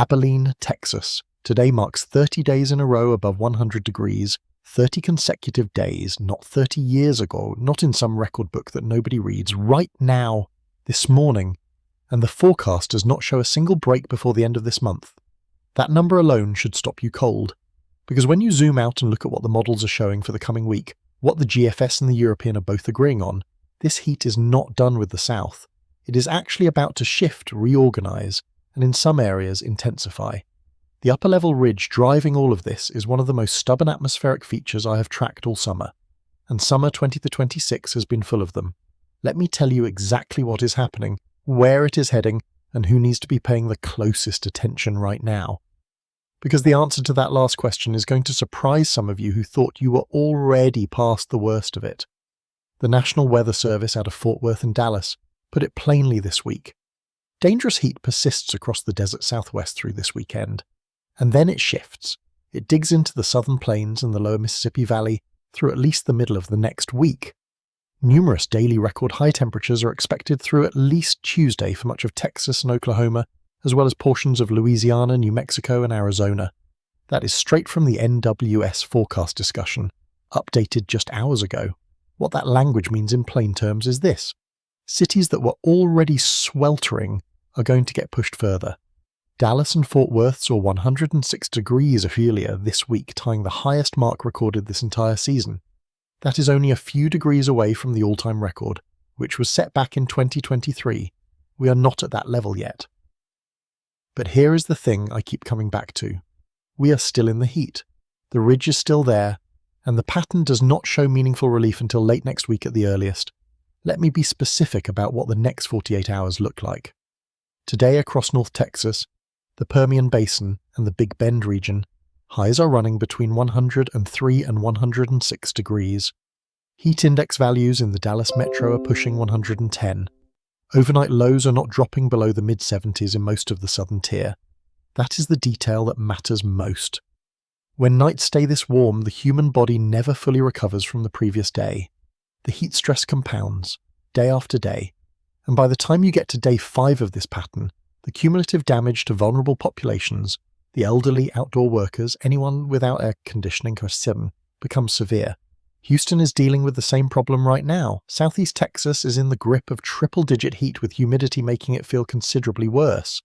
Abilene, Texas. Today marks 30 days in a row above 100 degrees, 30 consecutive days, not 30 years ago, not in some record book that nobody reads, right now, this morning, and the forecast does not show a single break before the end of this month. That number alone should stop you cold, because when you zoom out and look at what the models are showing for the coming week, what the GFS and the European are both agreeing on, this heat is not done with the south. It is actually about to shift, reorganize, and in some areas intensify. The upper-level ridge driving all of this is one of the most stubborn atmospheric features I have tracked all summer, and summer 2026 has been full of them. Let me tell you exactly what is happening, where it is heading, and who needs to be paying the closest attention right now. Because the answer to that last question is going to surprise some of you who thought you were already past the worst of it. The National Weather Service out of Fort Worth and Dallas put it plainly this week. Dangerous heat persists across the desert southwest through this weekend. And then it shifts. It digs into the southern plains and the lower Mississippi Valley through at least the middle of the next week. Numerous daily record high temperatures are expected through at least Tuesday for much of Texas and Oklahoma, as well as portions of Louisiana, New Mexico, and Arizona. That is straight from the NWS forecast discussion, updated just hours ago. What that language means in plain terms is this: cities that were already sweltering are going to get pushed further. Dallas and Fort Worth saw 106 degrees Ophelia this week, tying the highest mark recorded this entire season. That is only a few degrees away from the all-time record, which was set back in 2023. We are not at that level yet. But here is the thing I keep coming back to. We are still in the heat. The ridge is still there, and the pattern does not show meaningful relief until late next week at the earliest. Let me be specific about what the next 48 hours look like. Today across North Texas, the Permian Basin and the Big Bend region, highs are running between 103 and 106 degrees. Heat index values in the Dallas metro are pushing 110. Overnight lows are not dropping below the mid-70s in most of the southern tier. That is the detail that matters most. When nights stay this warm, the human body never fully recovers from the previous day. The heat stress compounds, day after day, and by the time you get to day 5 of this pattern, the cumulative damage to vulnerable populations, the elderly, outdoor workers, anyone without air conditioning becomes severe. Houston is dealing with the same problem right now. Southeast Texas is in the grip of triple-digit heat with humidity making it feel considerably worse.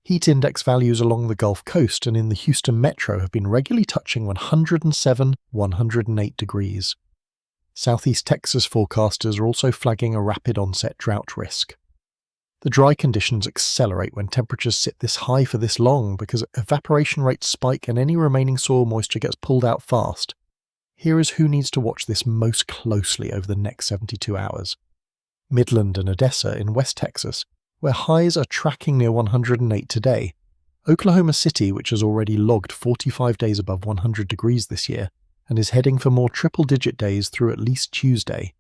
Heat index values along the Gulf Coast and in the Houston metro have been regularly touching 107, 108 degrees. Southeast Texas forecasters are also flagging a rapid onset drought risk. The dry conditions accelerate when temperatures sit this high for this long because evaporation rates spike and any remaining soil moisture gets pulled out fast. Here is who needs to watch this most closely over the next 72 hours. Midland and Odessa in West Texas, where highs are tracking near 108 today. Oklahoma City, which has already logged 45 days above 100 degrees this year, and is heading for more triple-digit days through at least Tuesday.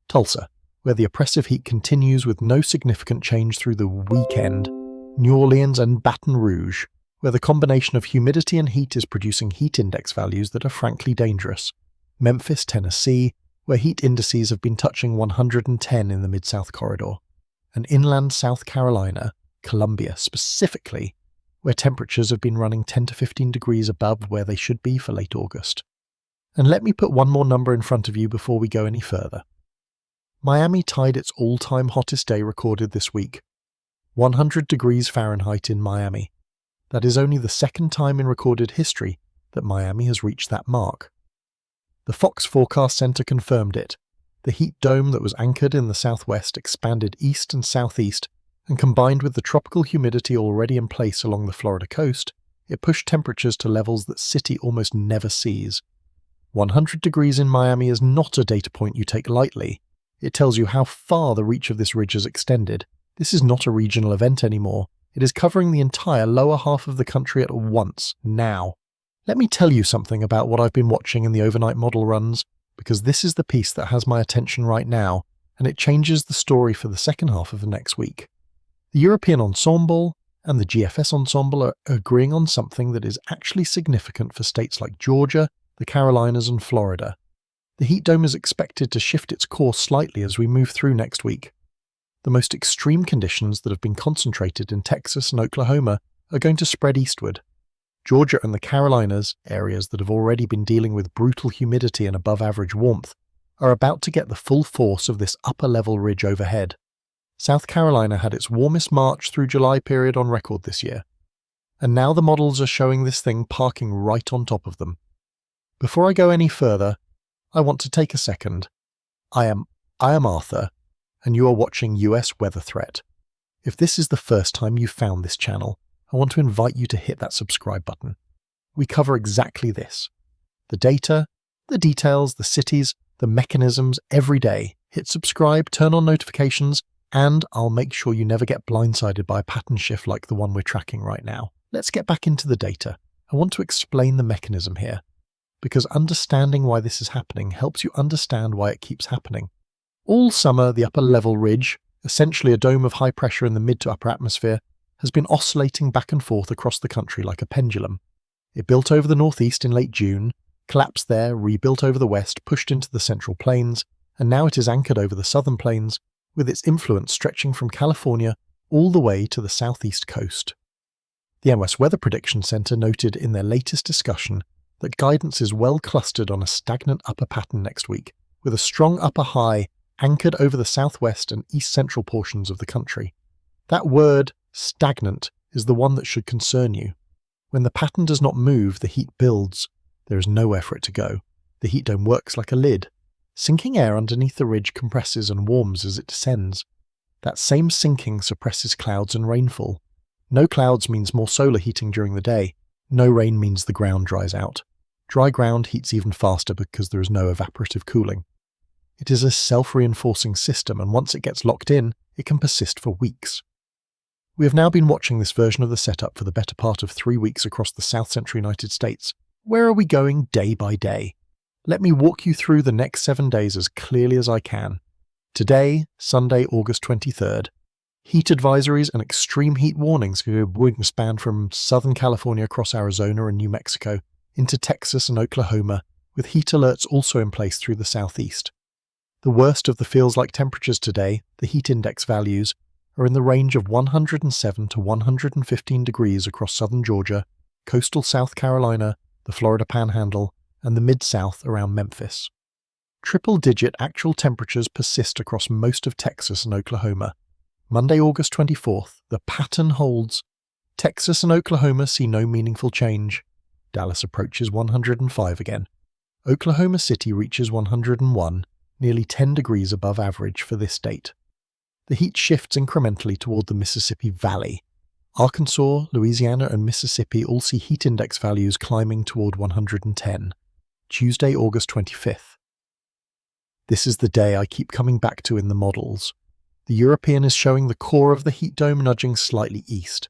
Tulsa, where the oppressive heat continues with no significant change through the weekend. New Orleans and Baton Rouge, where the combination of humidity and heat is producing heat index values that are frankly dangerous. Memphis, Tennessee, where heat indices have been touching 110 in the Mid-South corridor. And inland South Carolina, Columbia specifically, where temperatures have been running 10 to 15 degrees above where they should be for late August. And let me put one more number in front of you before we go any further. Miami tied its all-time hottest day recorded this week. 100 degrees Fahrenheit in Miami. That is only the second time in recorded history that Miami has reached that mark. The Fox Forecast Center confirmed it. The heat dome that was anchored in the southwest expanded east and southeast, and combined with the tropical humidity already in place along the Florida coast, it pushed temperatures to levels that city almost never sees. 100 degrees in Miami is not a data point you take lightly. It tells you how far the reach of this ridge has extended. This is not a regional event anymore. It is covering the entire lower half of the country at once, now. Let me tell you something about what I've been watching in the overnight model runs, because this is the piece that has my attention right now, and it changes the story for the second half of the next week. The European ensemble and the GFS ensemble are agreeing on something that is actually significant for states like Georgia, the Carolinas, and Florida. The heat dome is expected to shift its course slightly as we move through next week. The most extreme conditions that have been concentrated in Texas and Oklahoma are going to spread eastward. Georgia and the Carolinas, areas that have already been dealing with brutal humidity and above-average warmth, are about to get the full force of this upper-level ridge overhead. South Carolina had its warmest March through July period on record this year, and now the models are showing this thing parking right on top of them. Before I go any further, I want to take a second. I am Arthur, and you are watching US Weather Threat. If this is the first time you've found this channel, I want to invite you to hit that subscribe button. We cover exactly this. The data, the details, the cities, the mechanisms every day. Hit subscribe, turn on notifications, and I'll make sure you never get blindsided by a pattern shift like the one we're tracking right now. Let's get back into the data. I want to explain the mechanism here, because understanding why this is happening helps you understand why it keeps happening. All summer, the upper level ridge, essentially a dome of high pressure in the mid to upper atmosphere, has been oscillating back and forth across the country like a pendulum. It built over the northeast in late June, collapsed there, rebuilt over the west, pushed into the central plains, and now it is anchored over the southern plains, with its influence stretching from California all the way to the southeast coast. The NWS Weather Prediction Center noted in their latest discussion that guidance is well clustered on a stagnant upper pattern next week, with a strong upper high anchored over the southwest and east-central portions of the country. That word, stagnant, is the one that should concern you. When the pattern does not move, the heat builds. There is nowhere for it to go. The heat dome works like a lid. Sinking air underneath the ridge compresses and warms as it descends. That same sinking suppresses clouds and rainfall. No clouds means more solar heating during the day. No rain means the ground dries out. Dry ground heats even faster because there is no evaporative cooling. It is a self-reinforcing system, and once it gets locked in, it can persist for weeks. We have now been watching this version of the setup for the better part of 3 weeks across the south-central United States. Where are we going day by day? Let me walk you through the next 7 days as clearly as I can. Today, Sunday, August 23rd. Heat advisories and extreme heat warnings span from Southern California across Arizona and New Mexico into Texas and Oklahoma, with heat alerts also in place through the southeast. The worst of the feels-like temperatures today, the heat index values, are in the range of 107 to 115 degrees across southern Georgia, coastal South Carolina, the Florida Panhandle, and the Mid-South around Memphis. Triple-digit actual temperatures persist across most of Texas and Oklahoma. Monday, August 24th, the pattern holds. Texas and Oklahoma see no meaningful change. Dallas approaches 105 again. Oklahoma City reaches 101, nearly 10 degrees above average for this date. The heat shifts incrementally toward the Mississippi Valley. Arkansas, Louisiana, and Mississippi all see heat index values climbing toward 110. Tuesday, August 25th. This is the day I keep coming back to in the models. The European is showing the core of the heat dome nudging slightly east.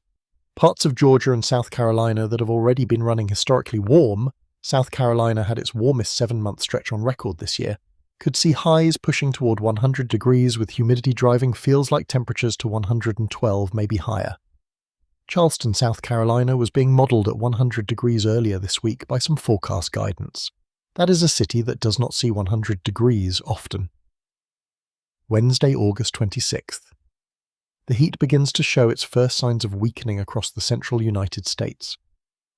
Parts of Georgia and South Carolina that have already been running historically warm, South Carolina had its warmest 7-month stretch on record this year, could see highs pushing toward 100 degrees with humidity driving feels-like temperatures to 112, maybe higher. Charleston, South Carolina was being modelled at 100 degrees earlier this week by some forecast guidance. That is a city that does not see 100 degrees often. Wednesday, August 26th. The heat begins to show its first signs of weakening across the central United States.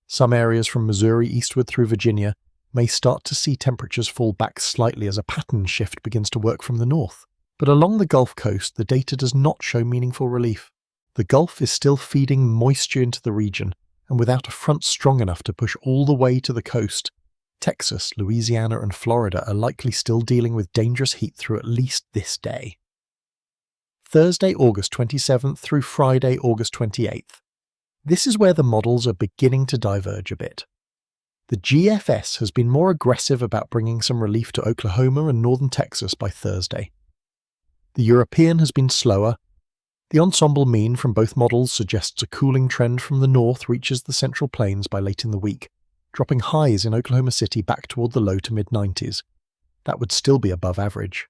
Some areas from Missouri eastward through Virginia may start to see temperatures fall back slightly as a pattern shift begins to work from the north. But along the Gulf Coast, the data does not show meaningful relief. The Gulf is still feeding moisture into the region, and without a front strong enough to push all the way to the coast, Texas, Louisiana, and Florida are likely still dealing with dangerous heat through at least this day. Thursday, August 27th through Friday, August 28th. This is where the models are beginning to diverge a bit. The GFS has been more aggressive about bringing some relief to Oklahoma and northern Texas by Thursday. The European has been slower. The ensemble mean from both models suggests a cooling trend from the north reaches the central plains by late in the week, dropping highs in Oklahoma City back toward the low to mid-90s. That would still be above average.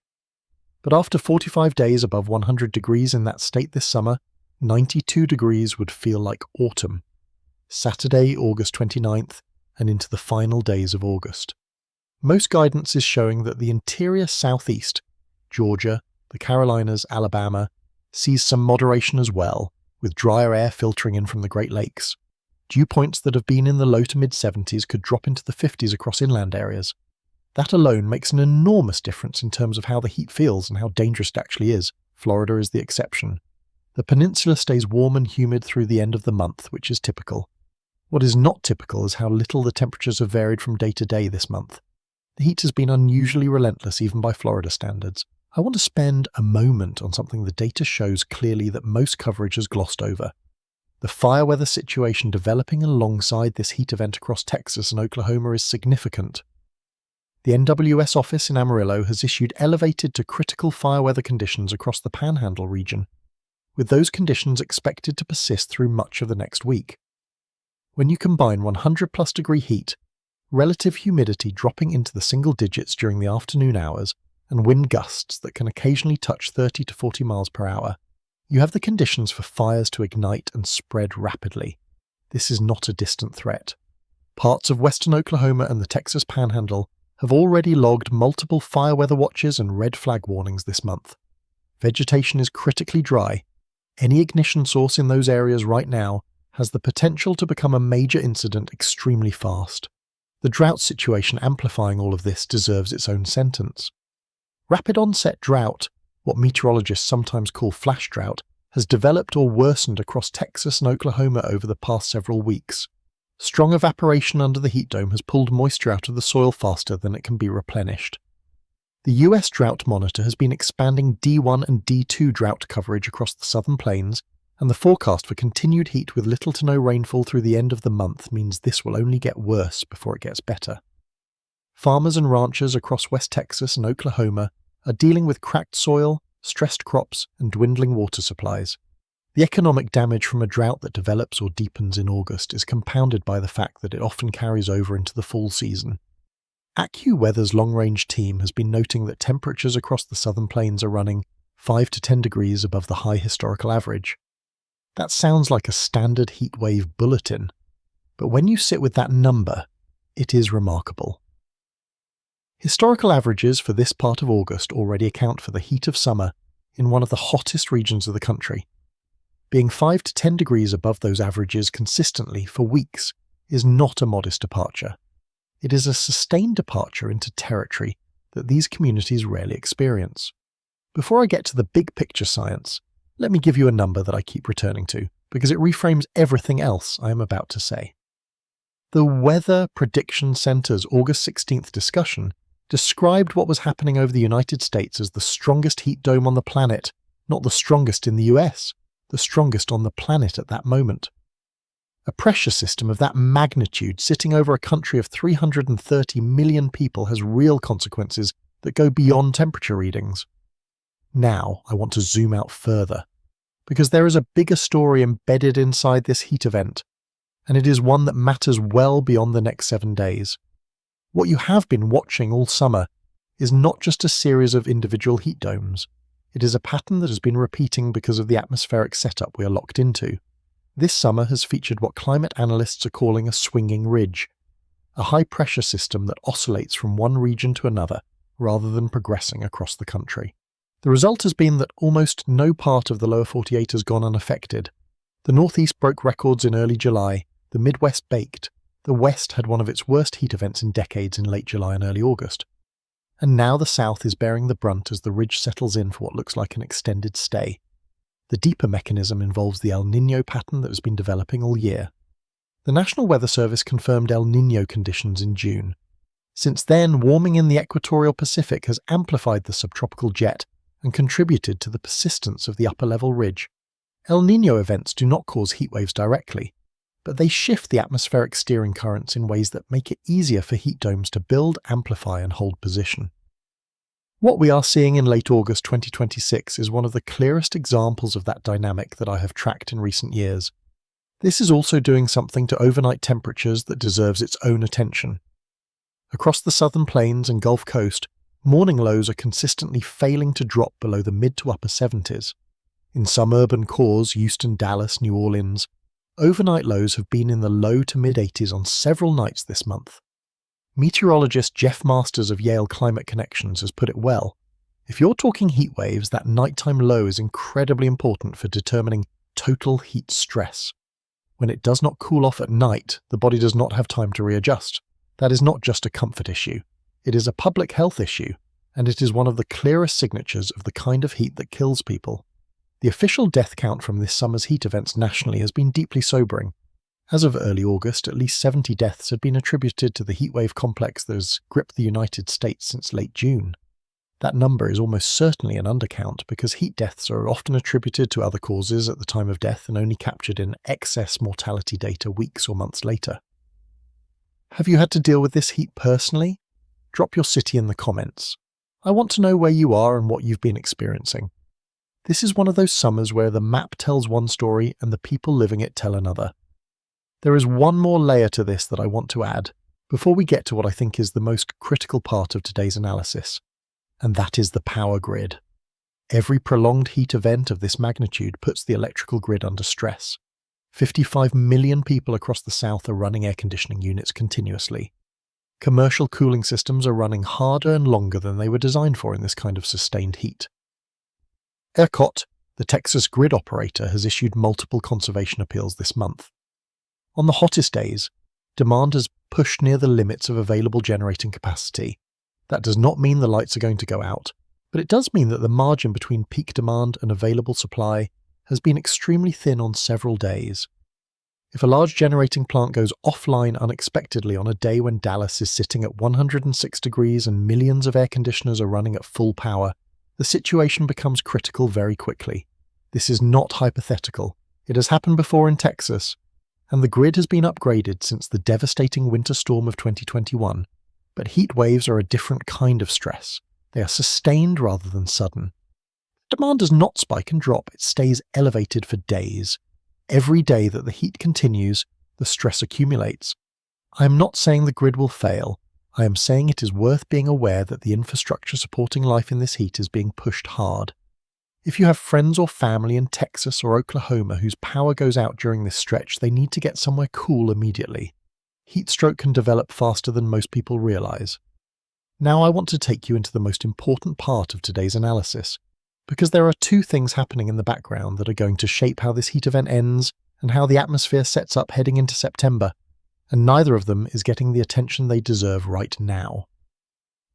But after 45 days above 100 degrees in that state this summer, 92 degrees would feel like autumn. Saturday, August 29th, and into the final days of August. Most guidance is showing that the interior southeast, Georgia, the Carolinas, Alabama, sees some moderation as well, with drier air filtering in from the Great Lakes. Dew points that have been in the low to mid-70s could drop into the 50s across inland areas. That alone makes an enormous difference in terms of how the heat feels and how dangerous it actually is. Florida is the exception. The peninsula stays warm and humid through the end of the month, which is typical. What is not typical is how little the temperatures have varied from day to day this month. The heat has been unusually relentless even by Florida standards. I want to spend a moment on something the data shows clearly that most coverage has glossed over. The fire weather situation developing alongside this heat event across Texas and Oklahoma is significant. The NWS office in Amarillo has issued elevated to critical fire weather conditions across the Panhandle region, with those conditions expected to persist through much of the next week. When you combine 100+ degree heat, relative humidity dropping into the single digits during the afternoon hours, and wind gusts that can occasionally touch 30 to 40 miles per hour, you have the conditions for fires to ignite and spread rapidly. This is not a distant threat. Parts of western Oklahoma and the Texas Panhandle have already logged multiple fire weather watches and red flag warnings this month. Vegetation is critically dry. Any ignition source in those areas right now has the potential to become a major incident extremely fast. The drought situation amplifying all of this deserves its own sentence. Rapid onset drought, what meteorologists sometimes call flash drought, has developed or worsened across Texas and Oklahoma over the past several weeks. Strong evaporation under the heat dome has pulled moisture out of the soil faster than it can be replenished. The US Drought Monitor has been expanding D1 and D2 drought coverage across the southern plains, and the forecast for continued heat with little to no rainfall through the end of the month means this will only get worse before it gets better. Farmers and ranchers across West Texas and Oklahoma are dealing with cracked soil, stressed crops, and dwindling water supplies. The economic damage from a drought that develops or deepens in August is compounded by the fact that it often carries over into the fall season. AccuWeather's long-range team has been noting that temperatures across the southern plains are running 5 to 10 degrees above the high historical average. That sounds like a standard heatwave bulletin, but when you sit with that number, it is remarkable. Historical averages for this part of August already account for the heat of summer in one of the hottest regions of the country. Being 5 to 10 degrees above those averages consistently for weeks is not a modest departure. It is a sustained departure into territory that these communities rarely experience. Before I get to the big picture science, let me give you a number that I keep returning to, because it reframes everything else I am about to say. The Weather Prediction Center's August 16th discussion described what was happening over the United States as the strongest heat dome on the planet, not the strongest in the US, the strongest on the planet at that moment. A pressure system of that magnitude sitting over a country of 330 million people has real consequences that go beyond temperature readings. Now I want to zoom out further, because there is a bigger story embedded inside this heat event, and it is one that matters well beyond the next 7 days. What you have been watching all summer is not just a series of individual heat domes. It is a pattern that has been repeating because of the atmospheric setup we are locked into. This summer has featured what climate analysts are calling a swinging ridge, a high-pressure system that oscillates from one region to another rather than progressing across the country. The result has been that almost no part of the lower 48 has gone unaffected. The Northeast broke records in early July, the Midwest baked, the West had one of its worst heat events in decades in late July and early August. And now the South is bearing the brunt as the ridge settles in for what looks like an extended stay. The deeper mechanism involves the El Niño pattern that has been developing all year. The National Weather Service confirmed El Niño conditions in June. Since then, warming in the equatorial Pacific has amplified the subtropical jet and contributed to the persistence of the upper-level ridge. El Niño events do not cause heat waves directly, but they shift the atmospheric steering currents in ways that make it easier for heat domes to build, amplify, and hold position. What we are seeing in late August 2026 is one of the clearest examples of that dynamic that I have tracked in recent years. This is also doing something to overnight temperatures that deserves its own attention. Across the southern plains and Gulf Coast, morning lows are consistently failing to drop below the mid to upper 70s. In some urban cores, Houston, Dallas, New Orleans, overnight lows have been in the low to mid-80s on several nights this month. Meteorologist Jeff Masters of Yale Climate Connections has put it well. If you're talking heat waves, that nighttime low is incredibly important for determining total heat stress. When it does not cool off at night, the body does not have time to readjust. That is not just a comfort issue. It is a public health issue, and it is one of the clearest signatures of the kind of heat that kills people. The official death count from this summer's heat events nationally has been deeply sobering. As of early August, at least 70 deaths had been attributed to the heatwave complex that has gripped the United States since late June. That number is almost certainly an undercount because heat deaths are often attributed to other causes at the time of death and only captured in excess mortality data weeks or months later. Have you had to deal with this heat personally? Drop your city in the comments. I want to know where you are and what you've been experiencing. This is one of those summers where the map tells one story and the people living it tell another. There is one more layer to this that I want to add before we get to what I think is the most critical part of today's analysis, and that is the power grid. Every prolonged heat event of this magnitude puts the electrical grid under stress. 55 million people across the South are running air conditioning units continuously. Commercial cooling systems are running harder and longer than they were designed for in this kind of sustained heat. ERCOT, the Texas grid operator, has issued multiple conservation appeals this month. On the hottest days, demand has pushed near the limits of available generating capacity. That does not mean the lights are going to go out, but it does mean that the margin between peak demand and available supply has been extremely thin on several days. If a large generating plant goes offline unexpectedly on a day when Dallas is sitting at 106 degrees and millions of air conditioners are running at full power, the situation becomes critical very quickly. This is not hypothetical. It has happened before in Texas, and the grid has been upgraded since the devastating winter storm of 2021. But heat waves are a different kind of stress. They are sustained rather than sudden. Demand does not spike and drop, it stays elevated for days. Every day that the heat continues, the stress accumulates. I am not saying the grid will fail. I am saying it is worth being aware that the infrastructure supporting life in this heat is being pushed hard. If you have friends or family in Texas or Oklahoma whose power goes out during this stretch, they need to get somewhere cool immediately. Heat stroke can develop faster than most people realize. Now I want to take you into the most important part of today's analysis, because there are two things happening in the background that are going to shape how this heat event ends and how the atmosphere sets up heading into September, and neither of them is getting the attention they deserve right now.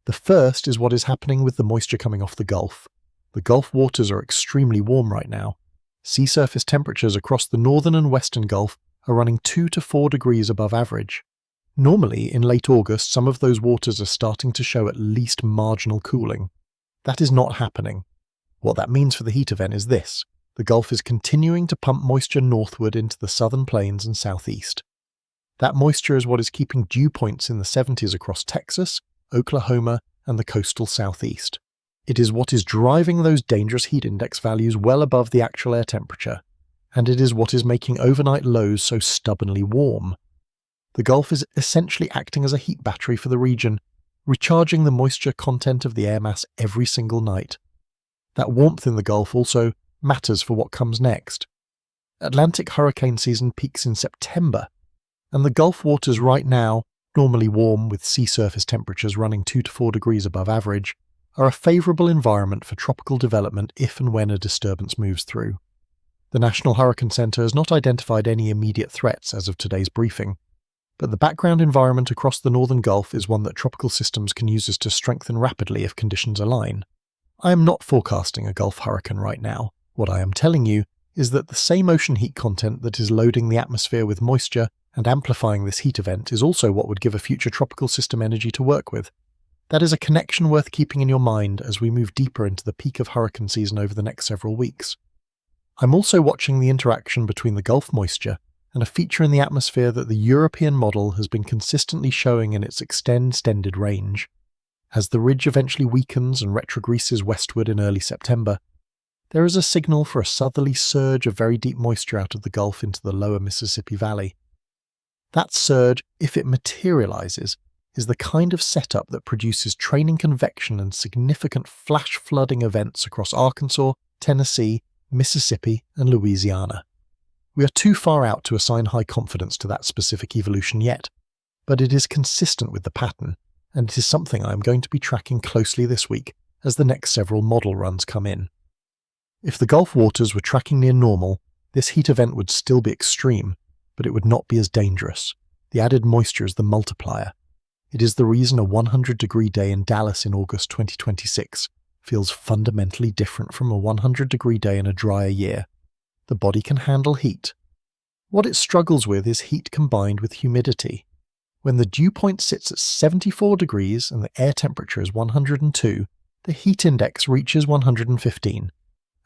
The first is what is happening with the moisture coming off the Gulf. The Gulf waters are extremely warm right now. Sea surface temperatures across the northern and western Gulf are running 2 to 4 degrees above average. Normally, in late August, some of those waters are starting to show at least marginal cooling. That is not happening. What that means for the heat event is this: the Gulf is continuing to pump moisture northward into the southern plains and southeast. That moisture is what is keeping dew points in the 70s across Texas, Oklahoma, and the coastal southeast. It is what is driving those dangerous heat index values well above the actual air temperature, and it is what is making overnight lows so stubbornly warm. The Gulf is essentially acting as a heat battery for the region, recharging the moisture content of the air mass every single night. That warmth in the Gulf also matters for what comes next. Atlantic hurricane season peaks in September, and the Gulf waters right now, normally warm with sea surface temperatures running 2 to 4 degrees above average, are a favourable environment for tropical development if and when a disturbance moves through. The National Hurricane Center has not identified any immediate threats as of today's briefing, but the background environment across the northern Gulf is one that tropical systems can use to strengthen rapidly if conditions align. I am not forecasting a Gulf hurricane right now. What I am telling you is that the same ocean heat content that is loading the atmosphere with moisture and amplifying this heat event is also what would give a future tropical system energy to work with. That is a connection worth keeping in your mind as we move deeper into the peak of hurricane season over the next several weeks. I'm also watching the interaction between the Gulf moisture and a feature in the atmosphere that the European model has been consistently showing in its extended range. As the ridge eventually weakens and retrogresses westward in early September, there is a signal for a southerly surge of very deep moisture out of the Gulf into the lower Mississippi Valley. That surge, if it materializes, is the kind of setup that produces training convection and significant flash flooding events across Arkansas, Tennessee, Mississippi, and Louisiana. We are too far out to assign high confidence to that specific evolution yet, but it is consistent with the pattern, and it is something I am going to be tracking closely this week as the next several model runs come in. If the Gulf waters were tracking near normal, this heat event would still be extreme, but it would not be as dangerous. The added moisture is the multiplier. It is the reason a 100-degree day in Dallas in August 2026 feels fundamentally different from a 100-degree day in a drier year. The body can handle heat. What it struggles with is heat combined with humidity. When the dew point sits at 74 degrees and the air temperature is 102, the heat index reaches 115.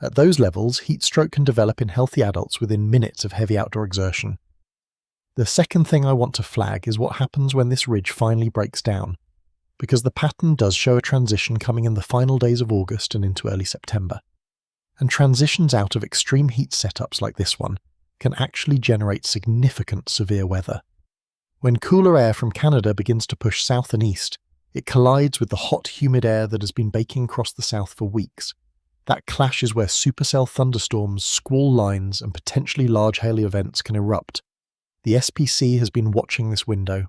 At those levels, heat stroke can develop in healthy adults within minutes of heavy outdoor exertion. The second thing I want to flag is what happens when this ridge finally breaks down, because the pattern does show a transition coming in the final days of August and into early September. And transitions out of extreme heat setups like this one can actually generate significant severe weather. When cooler air from Canada begins to push south and east, it collides with the hot, humid air that has been baking across the south for weeks. That clash is where supercell thunderstorms, squall lines, and potentially large hail events can erupt. The SPC has been watching this window.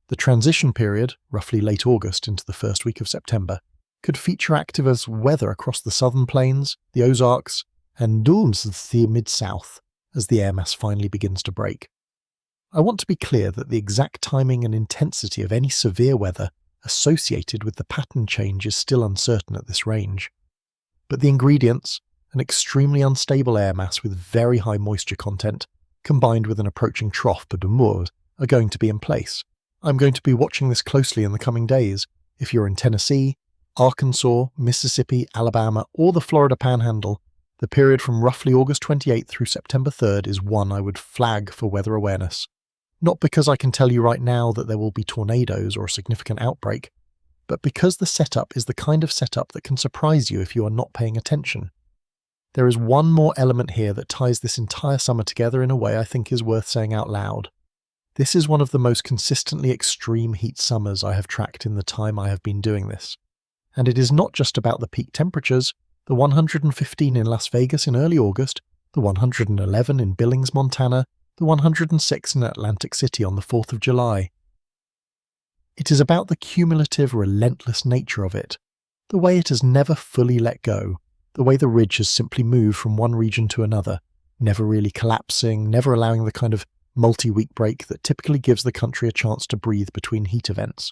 The transition period, roughly late August into the first week of September, could feature active as weather across the southern plains, the Ozarks, and the mid-south as the air mass finally begins to break. I want to be clear that the exact timing and intensity of any severe weather associated with the pattern change is still uncertain at this range. But the ingredients, an extremely unstable air mass with very high moisture content, combined with an approaching trough per demeure, are going to be in place. I'm going to be watching this closely in the coming days. If you're in Tennessee, Arkansas, Mississippi, Alabama, or the Florida Panhandle, the period from roughly August 28th through September 3rd is one I would flag for weather awareness. Not because I can tell you right now that there will be tornadoes or a significant outbreak, but because the setup is the kind of setup that can surprise you if you are not paying attention. There is one more element here that ties this entire summer together in a way I think is worth saying out loud. This is one of the most consistently extreme heat summers I have tracked in the time I have been doing this. And it is not just about the peak temperatures, the 115 in Las Vegas in early August, the 111 in Billings, Montana, the 106 in Atlantic City on the 4th of July. It is about the cumulative, relentless nature of it, the way it has never fully let go, the way the ridge has simply moved from one region to another, never really collapsing, never allowing the kind of multi-week break that typically gives the country a chance to breathe between heat events.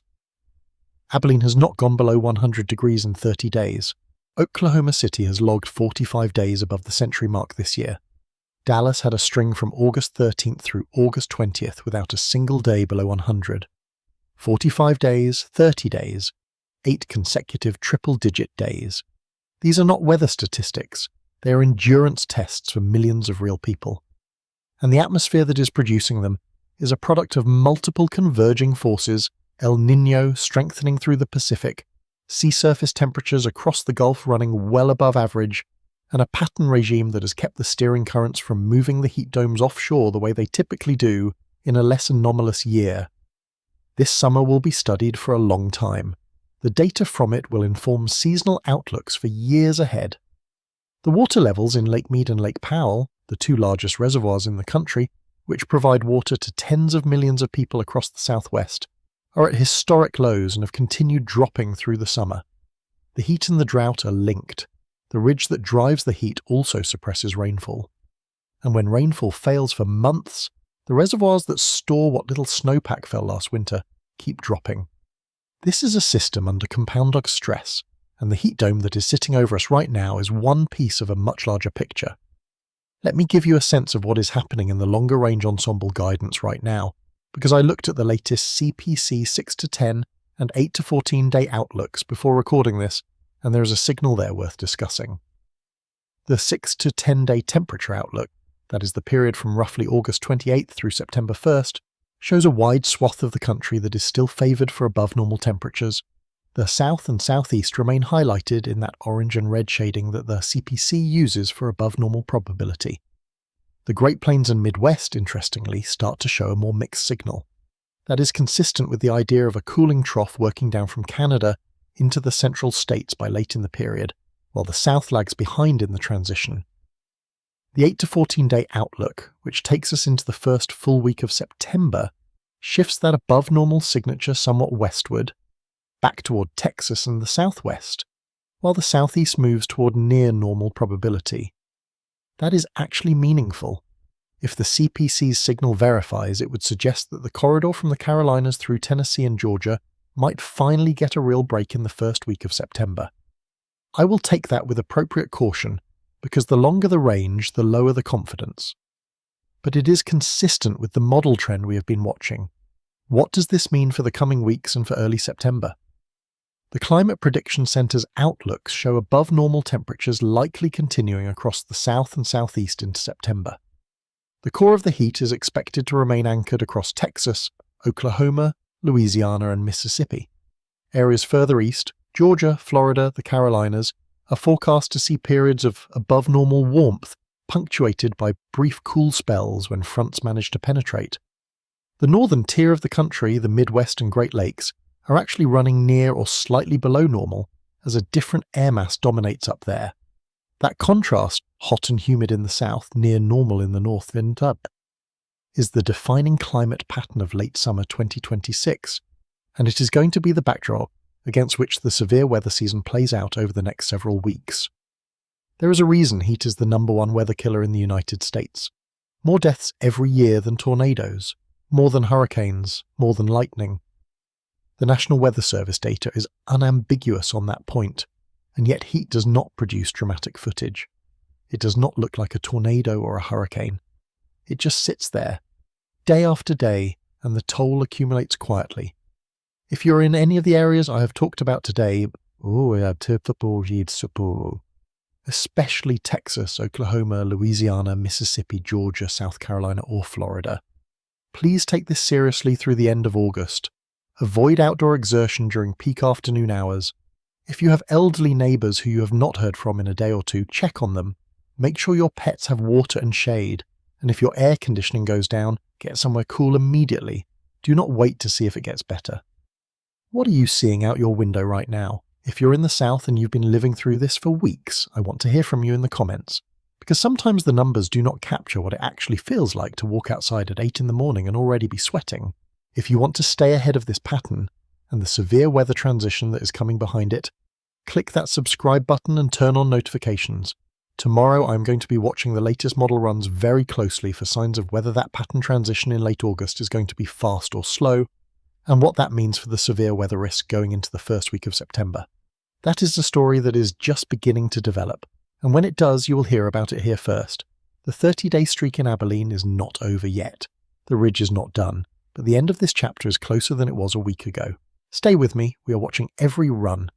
Abilene has not gone below 100 degrees in 30 days. Oklahoma City has logged 45 days above the century mark this year. Dallas had a string from August 13th through August 20th without a single day below 100. 45 days, 30 days, 8 consecutive triple-digit days. These are not weather statistics, they are endurance tests for millions of real people. And the atmosphere that is producing them is a product of multiple converging forces, El Niño strengthening through the Pacific, sea surface temperatures across the Gulf running well above average, and a pattern regime that has kept the steering currents from moving the heat domes offshore the way they typically do in a less anomalous year. This summer will be studied for a long time. The data from it will inform seasonal outlooks for years ahead. The water levels in Lake Mead and Lake Powell, the two largest reservoirs in the country, which provide water to tens of millions of people across the southwest, are at historic lows and have continued dropping through the summer. The heat and the drought are linked. The ridge that drives the heat also suppresses rainfall. And when rainfall fails for months, the reservoirs that store what little snowpack fell last winter keep dropping. This is a system under compound stress, and the heat dome that is sitting over us right now is one piece of a much larger picture. Let me give you a sense of what is happening in the longer range ensemble guidance right now, because I looked at the latest CPC 6 to 10 and 8 to 14 day outlooks before recording this, and there is a signal there worth discussing. The 6 to 10 day temperature outlook, that is the period from roughly August 28th through September 1st, shows a wide swath of the country that is still favoured for above normal temperatures. The south and southeast remain highlighted in that orange and red shading that the CPC uses for above normal probability. The Great Plains and Midwest, interestingly, start to show a more mixed signal. That is consistent with the idea of a cooling trough working down from Canada into the central states by late in the period, while the south lags behind in the transition. The 8 to 14 day outlook, which takes us into the first full week of September, shifts that above normal signature somewhat westward, back toward Texas and the southwest, while the southeast moves toward near normal probability. That is actually meaningful. If the CPC's signal verifies, it would suggest that the corridor from the Carolinas through Tennessee and Georgia might finally get a real break in the first week of September. I will take that with appropriate caution, because the longer the range, the lower the confidence. But it is consistent with the model trend we have been watching. What does this mean for the coming weeks and for early September? The Climate Prediction Center's outlooks show above normal temperatures likely continuing across the south and southeast into September. The core of the heat is expected to remain anchored across Texas, Oklahoma, Louisiana, and Mississippi. Areas further east, Georgia, Florida, the Carolinas, are forecast to see periods of above normal warmth punctuated by brief cool spells when fronts manage to penetrate. The northern tier of the country, the Midwest and Great Lakes, are actually running near or slightly below normal as a different air mass dominates up there. That contrast, hot and humid in the south, near normal in the north, is the defining climate pattern of late summer 2026, and it is going to be the backdrop against which the severe weather season plays out over the next several weeks. There is a reason heat is the #1 weather killer in the United States. More deaths every year than tornadoes, more than hurricanes, more than lightning. The National Weather Service data is unambiguous on that point, and yet heat does not produce dramatic footage. It does not look like a tornado or a hurricane. It just sits there, day after day, and the toll accumulates quietly. If you're in any of the areas I have talked about today, especially Texas, Oklahoma, Louisiana, Mississippi, Georgia, South Carolina, or Florida, please take this seriously through the end of August. Avoid outdoor exertion during peak afternoon hours. If you have elderly neighbours who you have not heard from in a day or two, check on them. Make sure your pets have water and shade. And if your air conditioning goes down, get somewhere cool immediately. Do not wait to see if it gets better. What are you seeing out your window right now? If you're in the south and you've been living through this for weeks, I want to hear from you in the comments. Because sometimes the numbers do not capture what it actually feels like to walk outside at 8 in the morning and already be sweating. If you want to stay ahead of this pattern, and the severe weather transition that is coming behind it, click that subscribe button and turn on notifications. Tomorrow I'm going to be watching the latest model runs very closely for signs of whether that pattern transition in late August is going to be fast or slow, and what that means for the severe weather risk going into the first week of September. That is the story that is just beginning to develop, and when it does, you will hear about it here first. The 30-day streak in Abilene is not over yet. The ridge is not done, but the end of this chapter is closer than it was a week ago. Stay with me, we are watching every run,